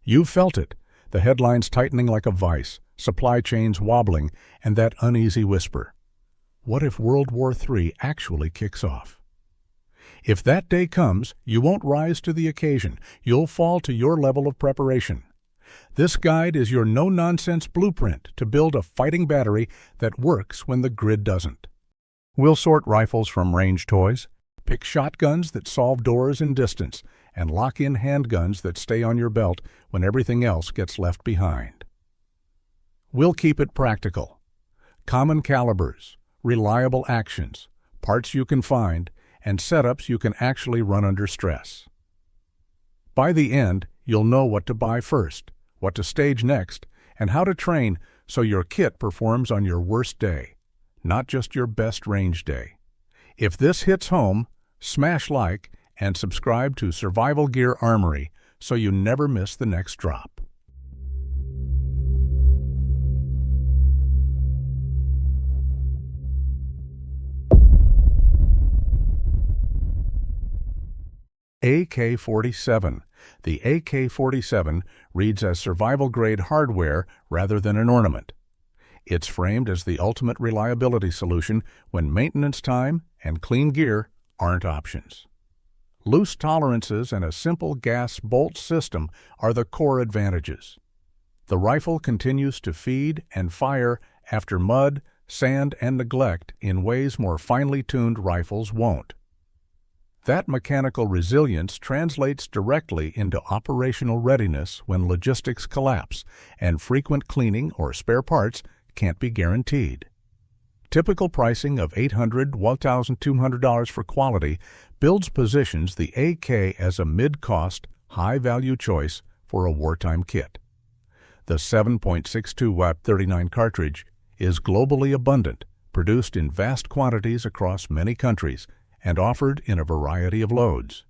You've felt it, the headlines tightening like a vice, supply chains wobbling, and that uneasy whisper. What if World War III actually kicks off? If that day comes, you won't rise to the occasion. You'll fall to your level of preparation. This guide is your no-nonsense blueprint to build a fighting battery that works when the grid doesn't. We'll sort rifles from range toys, pick shotguns that solve doors and distance, and lock in handguns that stay on your belt when everything else gets left behind. We'll keep it practical. Common calibers, reliable actions, parts you can find, and setups you can actually run under stress. By the end, you'll know what to buy first, what to stage next, and how to train so your kit performs on your worst day, not just your best range day. If this hits home, smash like and subscribe to Survival Gear Armory so you never miss the next drop. AK-47. The AK-47 reads as survival-grade hardware rather than an ornament. It's framed as the ultimate reliability solution when maintenance time and clean gear aren't options. Loose tolerances and a simple gas bolt system are the core advantages. The rifle continues to feed and fire after mud, sand, and neglect in ways more finely tuned rifles won't. That mechanical resilience translates directly into operational readiness when logistics collapse and frequent cleaning or spare parts can't be guaranteed. Typical pricing of $800 to $1,200 for quality builds positions the AK as a mid-cost, high-value choice for a wartime kit. The 7.62 Watt 39 cartridge is globally abundant, produced in vast quantities across many countries, and offered in a variety of loads.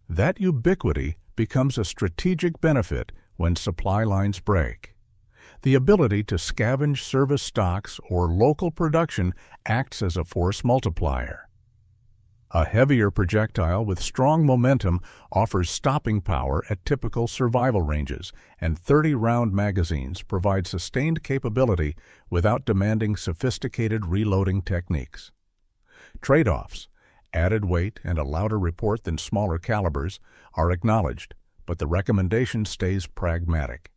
That ubiquity becomes a strategic benefit when supply lines break. The ability to scavenge service stocks or local production acts as a force multiplier. A heavier projectile with strong momentum offers stopping power at typical survival ranges, and 30-round magazines provide sustained capability without demanding sophisticated reloading techniques. Trade-offs: added weight and a louder report than smaller calibers are acknowledged, but the recommendation stays pragmatic.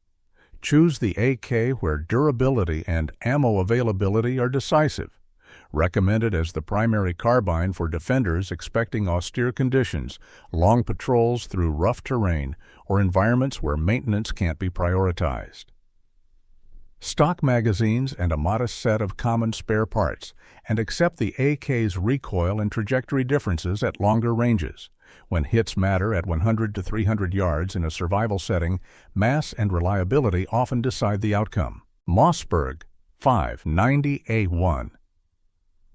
Choose the AK where durability and ammo availability are decisive. Recommended as the primary carbine for defenders expecting austere conditions, long patrols through rough terrain, or environments where maintenance can't be prioritized. Stock magazines and a modest set of common spare parts, and accept the AK's recoil and trajectory differences at longer ranges. When hits matter at 100 to 300 yards in a survival setting, mass and reliability often decide the outcome. Mossberg 590A1.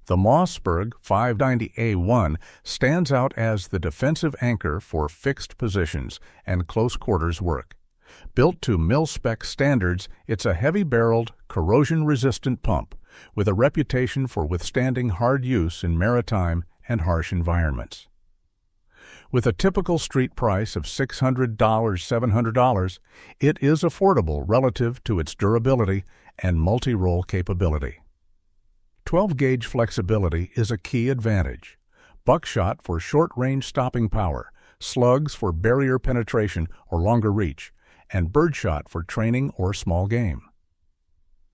The Mossberg 590A1 stands out as the defensive anchor for fixed positions and close quarters work. Built to mil-spec standards, it's a heavy-barreled, corrosion-resistant pump with a reputation for withstanding hard use in maritime and harsh environments. With a typical street price of $600 to $700, it is affordable relative to its durability and multi-role capability. 12-gauge flexibility is a key advantage. Buckshot for short-range stopping power, slugs for barrier penetration or longer reach, and birdshot for training or small game.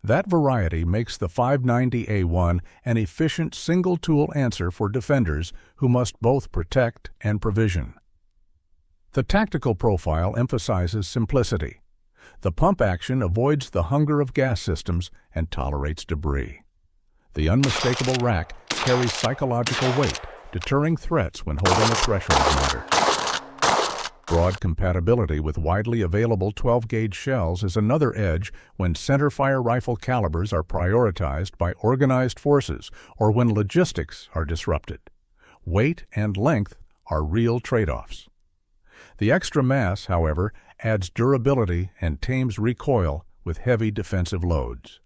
That variety makes the 590A1 an efficient single-tool answer for defenders who must both protect and provision. The tactical profile emphasizes simplicity. The pump action avoids the hunger of gas systems and tolerates debris. The unmistakable rack carries psychological weight, deterring threats when holding a threshold meter. Broad compatibility with widely available 12-gauge shells is another edge when centerfire rifle calibers are prioritized by organized forces or when logistics are disrupted. Weight and length are real trade-offs. The extra mass, however, adds durability and tames recoil with heavy defensive loads.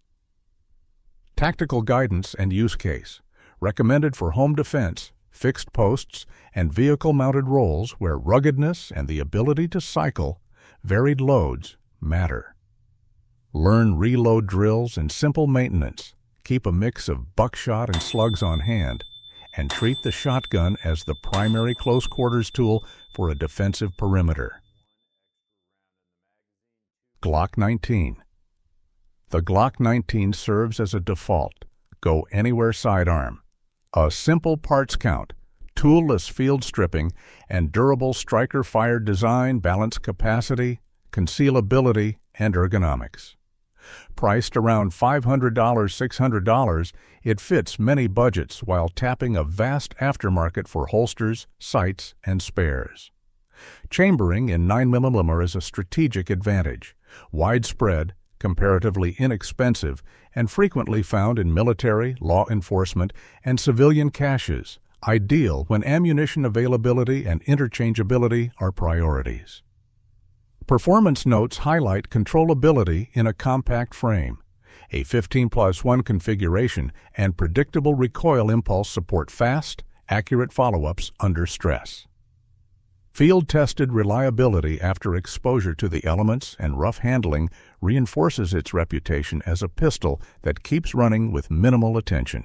Tactical guidance and use case. Recommended for home defense, fixed posts, and vehicle-mounted roles where ruggedness and the ability to cycle varied loads matter. Learn reload drills and simple maintenance. Keep a mix of buckshot and slugs on hand, and treat the shotgun as the primary close quarters tool for a defensive perimeter. Glock 19. The Glock 19 serves as a default, go anywhere sidearm. A simple parts count, toolless field stripping, and durable striker-fired design balance capacity, concealability, and ergonomics. Priced around $500, $600, it fits many budgets while tapping a vast aftermarket for holsters, sights, and spares. Chambering in 9mm is a strategic advantage, widespread, comparatively inexpensive, and frequently found in military, law enforcement, and civilian caches, ideal when ammunition availability and interchangeability are priorities. Performance notes highlight controllability in a compact frame. A 15+1 configuration and predictable recoil impulse support fast, accurate follow-ups under stress. Field-tested reliability after exposure to the elements and rough handling reinforces its reputation as a pistol that keeps running with minimal attention.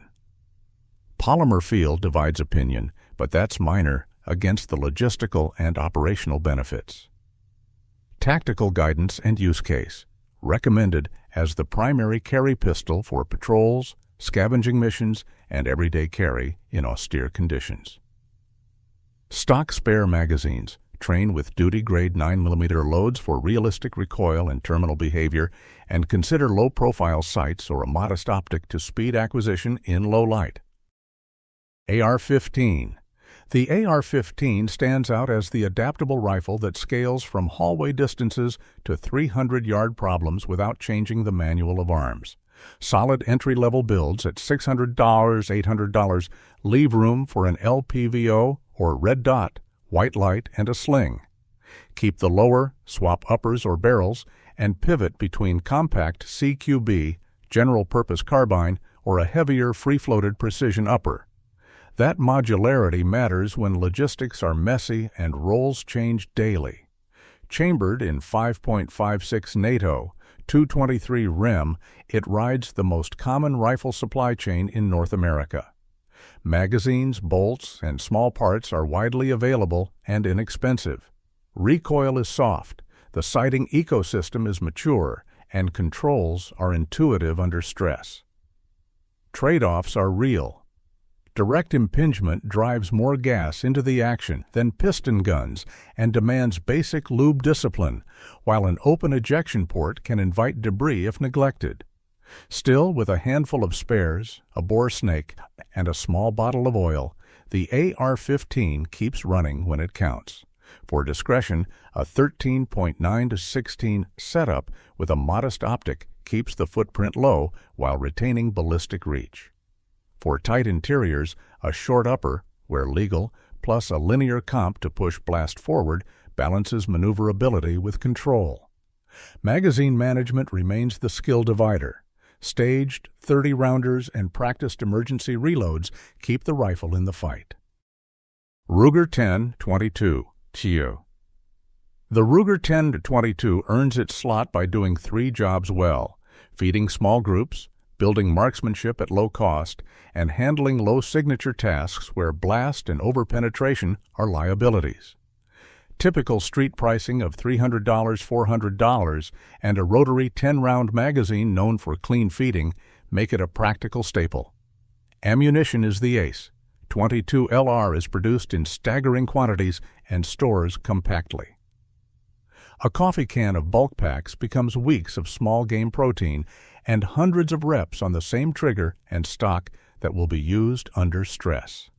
Polymer feel divides opinion, but that's minor against the logistical and operational benefits. Tactical guidance and use case. Recommended as the primary carry pistol for patrols, scavenging missions, and everyday carry in austere conditions. Stock spare magazines. Train with duty-grade 9mm loads for realistic recoil and terminal behavior, and consider low-profile sights or a modest optic to speed acquisition in low light. AR-15. The AR-15 stands out as the adaptable rifle that scales from hallway distances to 300-yard problems without changing the manual of arms. Solid entry-level builds at $600, $800 leave room for an LPVO or red dot, white light, and a sling. Keep the lower, swap uppers or barrels, and pivot between compact CQB, general-purpose carbine, or a heavier free-floated precision upper. That modularity matters when logistics are messy and roles change daily. Chambered in 5.56 NATO, 223 rem, it rides the most common rifle supply chain in North America. Magazines, bolts, and small parts are widely available and inexpensive. Recoil is soft, the sighting ecosystem is mature, and controls are intuitive under stress. Trade-offs are real. Direct impingement drives more gas into the action than piston guns and demands basic lube discipline, while an open ejection port can invite debris if neglected. Still, with a handful of spares, a bore snake, and a small bottle of oil, the AR-15 keeps running when it counts. For discretion, a 13.9-16 setup with a modest optic keeps the footprint low while retaining ballistic reach. For tight interiors, a short upper, where legal, plus a linear comp to push blast forward balances maneuverability with control. Magazine management remains the skill divider. Staged 30-rounders and practiced emergency reloads keep the rifle in the fight. Ruger 10-22 TIO. The Ruger 10-22 earns its slot by doing three jobs well: feeding small groups, building marksmanship at low cost, and handling low-signature tasks where blast and over-penetration are liabilities. Typical street pricing of $300, $400, and a rotary 10-round magazine known for clean feeding make it a practical staple. Ammunition is the ace. 22 LR is produced in staggering quantities and stores compactly. A coffee can of bulk packs becomes weeks of small game protein and hundreds of reps on the same trigger and stock that will be used under stress.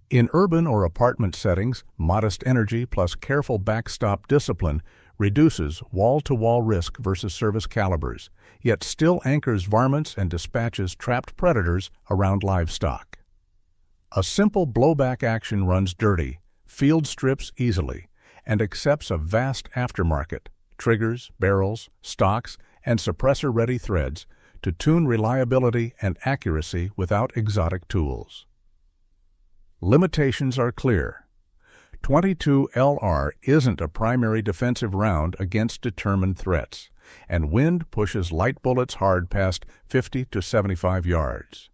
In urban or apartment settings, modest energy plus careful backstop discipline reduces wall-to-wall risk versus service calibers, yet still anchors varmints and dispatches trapped predators around livestock. A simple blowback action runs dirty, field strips easily, and accepts a vast aftermarket, triggers, barrels, stocks, and suppressor-ready threads to tune reliability and accuracy without exotic tools. Limitations are clear. .22 LR isn't a primary defensive round against determined threats, and wind pushes light bullets hard past 50 to 75 yards.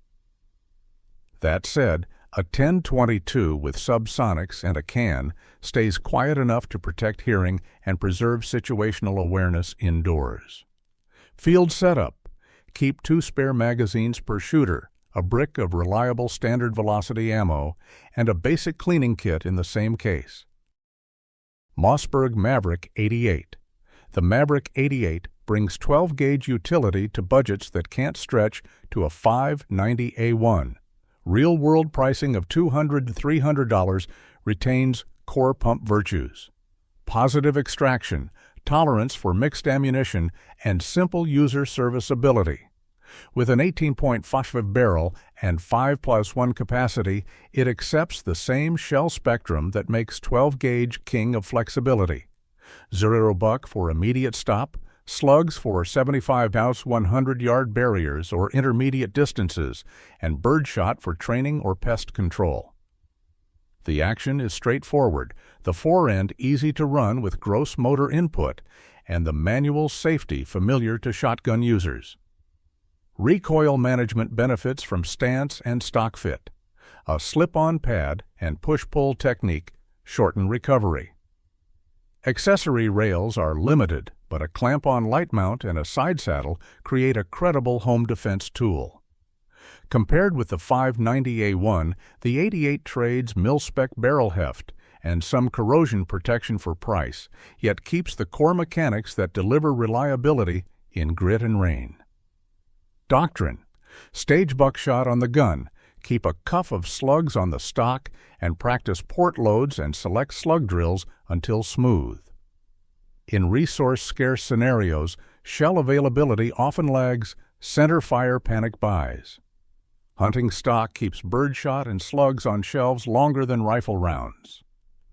That said, a 10-22 with subsonics and a can stays quiet enough to protect hearing and preserve situational awareness indoors. Field setup. Keep 2 spare magazines per shooter, a brick of reliable standard velocity ammo, and a basic cleaning kit in the same case. Mossberg Maverick 88. The Maverick 88 brings 12-gauge utility to budgets that can't stretch to a $590A1. Real-world pricing of $200 to $300 retains core pump virtues: positive extraction, tolerance for mixed ammunition, and simple user serviceability. With an 18.5 barrel and 5+1 capacity, it accepts the same shell spectrum that makes 12-gauge king of flexibility. 0 buck for immediate stop, slugs for 75-ounce 100-yard barriers or intermediate distances, and birdshot for training or pest control. The action is straightforward, the fore-end easy to run with gross motor input, and the manual safety familiar to shotgun users. Recoil management benefits from stance and stock fit. A slip-on pad and push-pull technique shorten recovery. Accessory rails are limited, but a clamp-on light mount and a side saddle create a credible home defense tool. Compared with the $590A1, the 88 trades mil-spec barrel heft and some corrosion protection for price, yet keeps the core mechanics that deliver reliability in grit and rain. Doctrine. Stage buckshot on the gun, keep a cuff of slugs on the stock, and practice port loads and select slug drills until smooth. In resource-scarce scenarios, shell availability often lags center-fire panic buys. Hunting stock keeps birdshot and slugs on shelves longer than rifle rounds.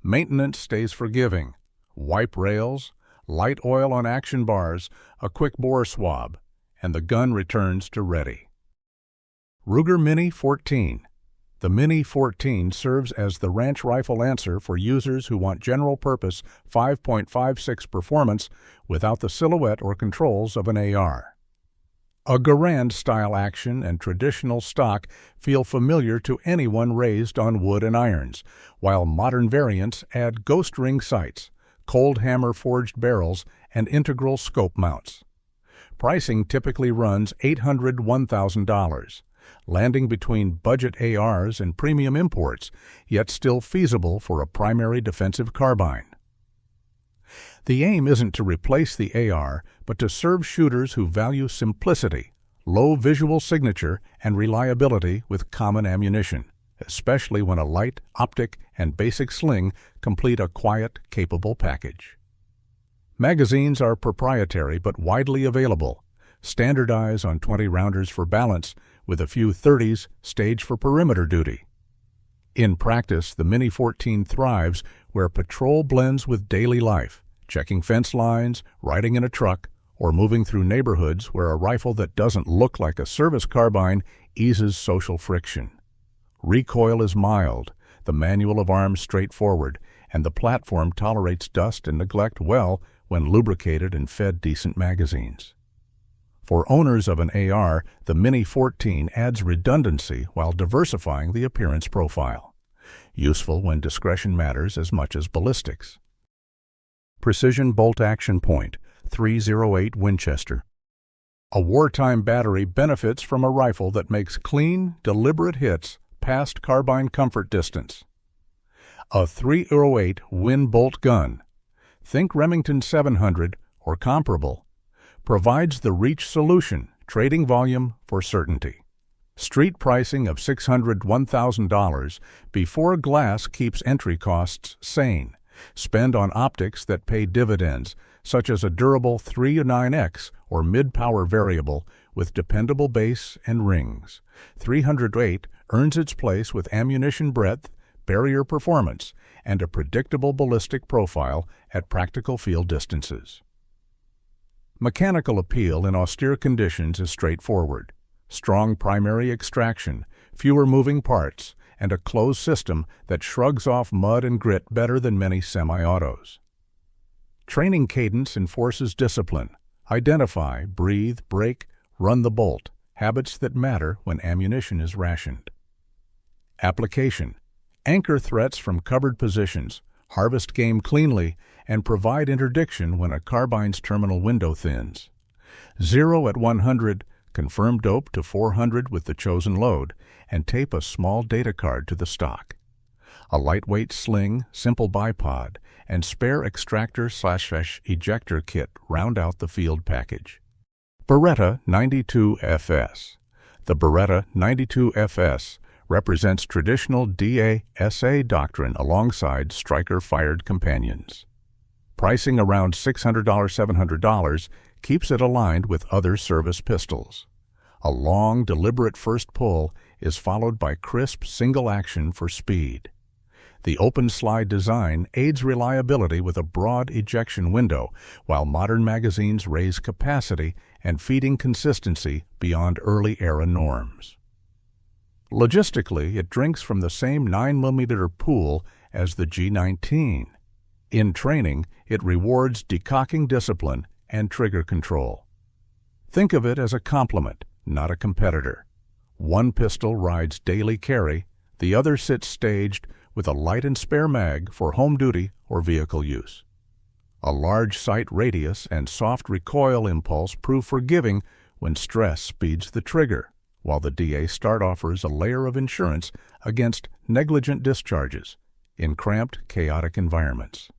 Maintenance stays forgiving. Wipe rails, light oil on action bars, a quick bore swab, and the gun returns to ready. Ruger Mini 14. The Mini 14 serves as the ranch rifle answer for users who want general-purpose 5.56 performance without the silhouette or controls of an AR. A Garand-style action and traditional stock feel familiar to anyone raised on wood and irons, while modern variants add ghost ring sights, cold hammer forged barrels, and integral scope mounts. Pricing typically runs $800 to $1,000. Landing between budget ARs and premium imports, yet still feasible for a primary defensive carbine. The aim isn't to replace the AR, but to serve shooters who value simplicity, low visual signature, and reliability with common ammunition, especially when a light, optic, and basic sling complete a quiet, capable package. Magazines are proprietary but widely available. Standardize on 20-rounders for balance, with a few 30s staged for perimeter duty. In practice, the Mini 14 thrives where patrol blends with daily life, checking fence lines, riding in a truck, or moving through neighborhoods where a rifle that doesn't look like a service carbine eases social friction. Recoil is mild, the manual of arms straightforward, and the platform tolerates dust and neglect well when lubricated and fed decent magazines. For owners of an AR, the Mini 14 adds redundancy while diversifying the appearance profile. Useful when discretion matters as much as ballistics. Precision Bolt Action Point, 308 Winchester. A wartime battery benefits from a rifle that makes clean, deliberate hits past carbine comfort distance. A 308 Win Bolt gun, think Remington 700 or comparable, provides the reach solution, trading volume for certainty. Street pricing of $600 to $1,000 before glass keeps entry costs sane. Spend on optics that pay dividends, such as a durable 309X or mid-power variable with dependable base and rings. 308 earns its place with ammunition breadth, barrier performance, and a predictable ballistic profile at practical field distances. Mechanical appeal in austere conditions is straightforward. Strong primary extraction, fewer moving parts, and a closed system that shrugs off mud and grit better than many semi-autos. Training cadence enforces discipline. Identify, breathe, brake, run the bolt, habits that matter when ammunition is rationed. Application. Anchor threats from covered positions, harvest game cleanly, and provide interdiction when a carbine's terminal window thins. 0 at 100, confirm dope to 400 with the chosen load, and tape a small data card to the stock. A lightweight sling, simple bipod, and spare extractor/ejector kit round out the field package. Beretta 92FS. The Beretta 92FS represents traditional DA/SA doctrine alongside striker-fired companions. Pricing around $600–700 keeps it aligned with other service pistols. A long, deliberate first pull is followed by crisp single action for speed. The open slide design aids reliability with a broad ejection window, while modern magazines raise capacity and feeding consistency beyond early-era norms. Logistically, it drinks from the same 9mm pool as the G19. In training, it rewards decocking discipline and trigger control. Think of it as a complement, not a competitor. One pistol rides daily carry, the other sits staged with a light and spare mag for home duty or vehicle use. A large sight radius and soft recoil impulse prove forgiving when stress speeds the trigger, while the DA Start offers a layer of insurance against negligent discharges in cramped, chaotic environments.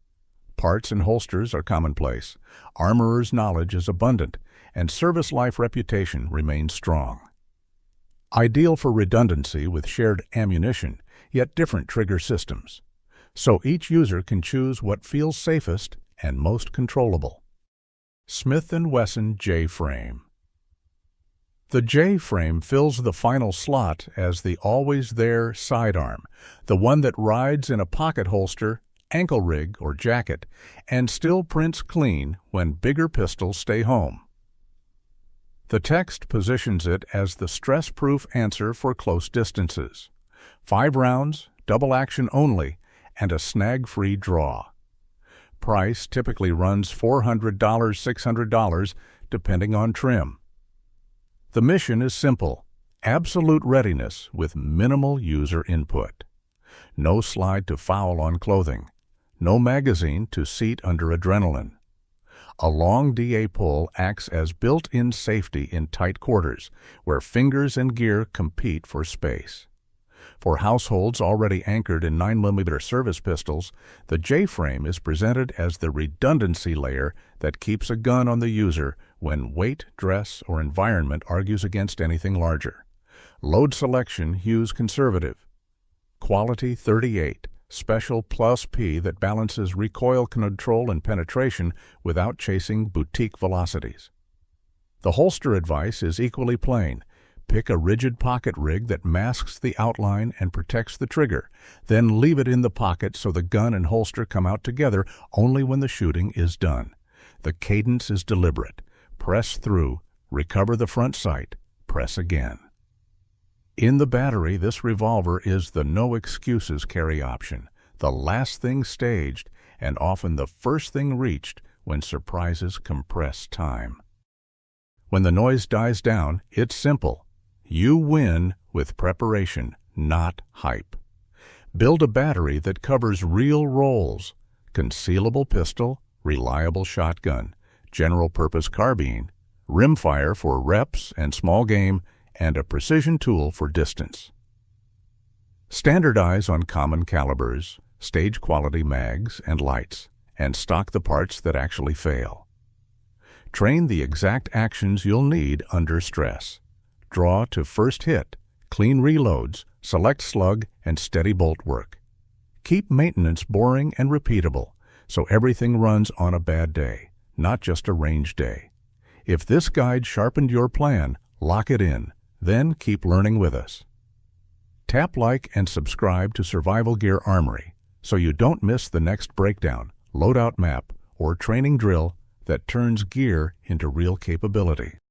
Parts and holsters are commonplace, armorer's knowledge is abundant, and service life reputation remains strong. Ideal for redundancy with shared ammunition, yet different trigger systems. So each user can choose what feels safest and most controllable. Smith & Wesson J-Frame. The J-Frame fills the final slot as the always-there sidearm, the one that rides in a pocket holster, ankle rig, or jacket, and still prints clean when bigger pistols stay home. The text positions it as the stress-proof answer for close distances. 5 rounds, double action only, and a snag-free draw. Price typically runs $400–600 depending on trim. The mission is simple: absolute readiness with minimal user input. No slide to foul on clothing. No magazine to seat under adrenaline. A long DA pull acts as built-in safety in tight quarters, where fingers and gear compete for space. For households already anchored in 9mm service pistols, the J-Frame is presented as the redundancy layer that keeps a gun on the user when weight, dress, or environment argues against anything larger. Load selection hews conservative. Quality 38. Special plus P that balances recoil control and penetration without chasing boutique velocities. The holster advice is equally plain. Pick a rigid pocket rig that masks the outline and protects the trigger, then leave it in the pocket so the gun and holster come out together only when the shooting is done. The cadence is deliberate. Press through, recover the front sight, press again. In the battery, this revolver is the no-excuses carry option, the last thing staged, and often the first thing reached when surprises compress time. When the noise dies down, it's simple. You win with preparation, not hype. Build a battery that covers real roles: concealable pistol, reliable shotgun, general-purpose carbine, rimfire for reps and small game, and a precision tool for distance. Standardize on common calibers, stage-quality mags and lights, and stock the parts that actually fail. Train the exact actions you'll need under stress. Draw to first hit, clean reloads, select slug, and steady bolt work. Keep maintenance boring and repeatable, so everything runs on a bad day, not just a range day. If this guide sharpened your plan, lock it in. Then keep learning with us. Tap like and subscribe to Survival Gear Armory so you don't miss the next breakdown, loadout map, or training drill that turns gear into real capability.